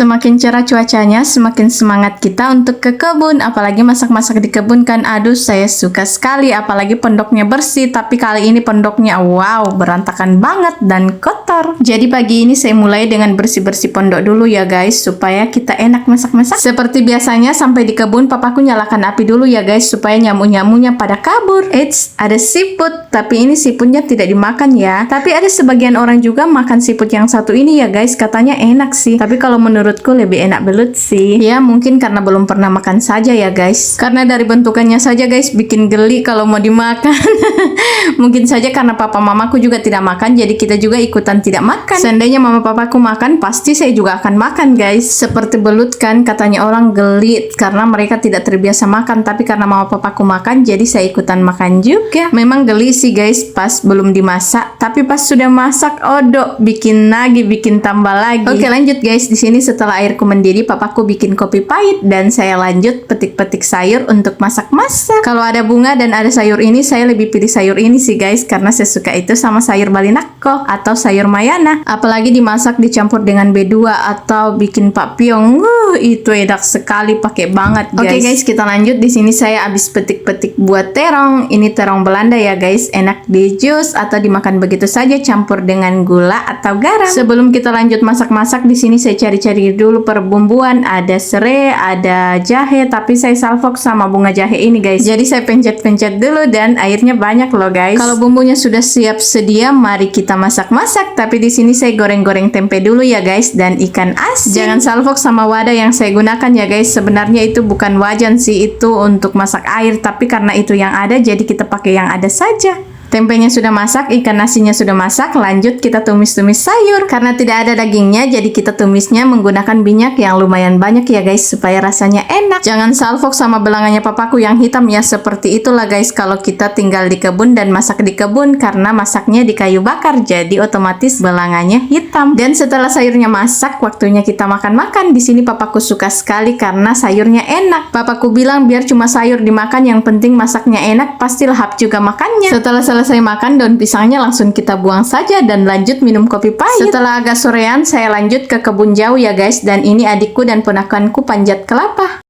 Semakin cerah cuacanya, semakin semangat kita untuk ke kebun. Apalagi masak-masak di kebun kan, aduh saya suka sekali. Apalagi pondoknya bersih, tapi kali ini pondoknya wow, berantakan banget dan kotor. Jadi pagi ini saya mulai dengan bersih-bersih pondok dulu ya guys, supaya kita enak masak-masak. Seperti biasanya sampai di kebun, papaku nyalakan api dulu ya guys, supaya nyamuk-nyamuknya pada kabur. Eits, ada siput, tapi ini siputnya tidak dimakan ya. Tapi ada sebagian orang juga makan siput yang satu ini ya guys, katanya enak sih. Tapi kalau menurutku lebih enak belut sih. Ya mungkin karena belum pernah makan saja ya guys. Karena dari bentukannya saja guys bikin geli kalau mau dimakan. Mungkin saja karena papa mamaku juga tidak makan, jadi kita juga ikutan tidak makan. Seandainya mama papaku makan, pasti saya juga akan makan guys. Seperti belut kan, katanya orang geli karena mereka tidak terbiasa makan. Tapi karena mama papaku makan, jadi saya ikutan makan juga. Memang geli sih guys pas belum dimasak, tapi pas sudah masak, odok, bikin lagi, bikin tambah lagi. Oke lanjut guys. Di sini setelah airku mendidih, papaku bikin kopi pahit dan saya lanjut petik-petik sayur untuk masak-masak. Kalau ada bunga dan ada sayur ini, saya lebih pilih sayur ini sih guys, karena saya suka itu sama sayur balinako atau sayur mayana. Apalagi dimasak dicampur dengan B2 atau bikin pakpiong. Itu enak sekali, pakai banget guys. Oke guys, kita lanjut. Di sini saya habis petik-petik buat terong. Ini terong Belanda ya guys, enak di jus atau dimakan begitu saja campur dengan gula atau garam. Sebelum kita lanjut masak-masak, di sini saya cari-cari dulu perbumbuan. Ada serai, ada jahe, tapi saya salfok sama bunga jahe ini guys. Jadi saya pencet-pencet dulu dan airnya banyak loh guys. Kalau bumbunya sudah siap sedia, mari kita masak-masak. Tapi di sini saya goreng-goreng tempe dulu ya guys, dan ikan asin. Jangan salfok sama wadah yang saya gunakan ya guys. Sebenarnya itu bukan wajan sih, itu untuk masak air, tapi karena itu yang ada, jadi kita pakai yang ada saja. Tempenya sudah masak, ikan asinnya sudah masak, lanjut kita tumis-tumis sayur. Karena tidak ada dagingnya, jadi kita tumisnya menggunakan minyak yang lumayan banyak ya guys, supaya rasanya enak. Jangan salfok sama belangannya papaku yang hitam ya, seperti itulah guys kalau kita tinggal di kebun dan masak di kebun, karena masaknya di kayu bakar, jadi otomatis belangannya hitam. Dan setelah sayurnya masak, waktunya kita makan-makan. Di sini papaku suka sekali karena sayurnya enak. Papaku bilang biar cuma sayur dimakan, yang penting masaknya enak, pasti lahap juga makannya. Setelah selesai makan, daun pisangnya langsung kita buang saja dan lanjut minum kopi pahit. Setelah agak sorean, saya lanjut ke kebun jauh ya guys, dan ini adikku dan ponakanku panjat kelapa.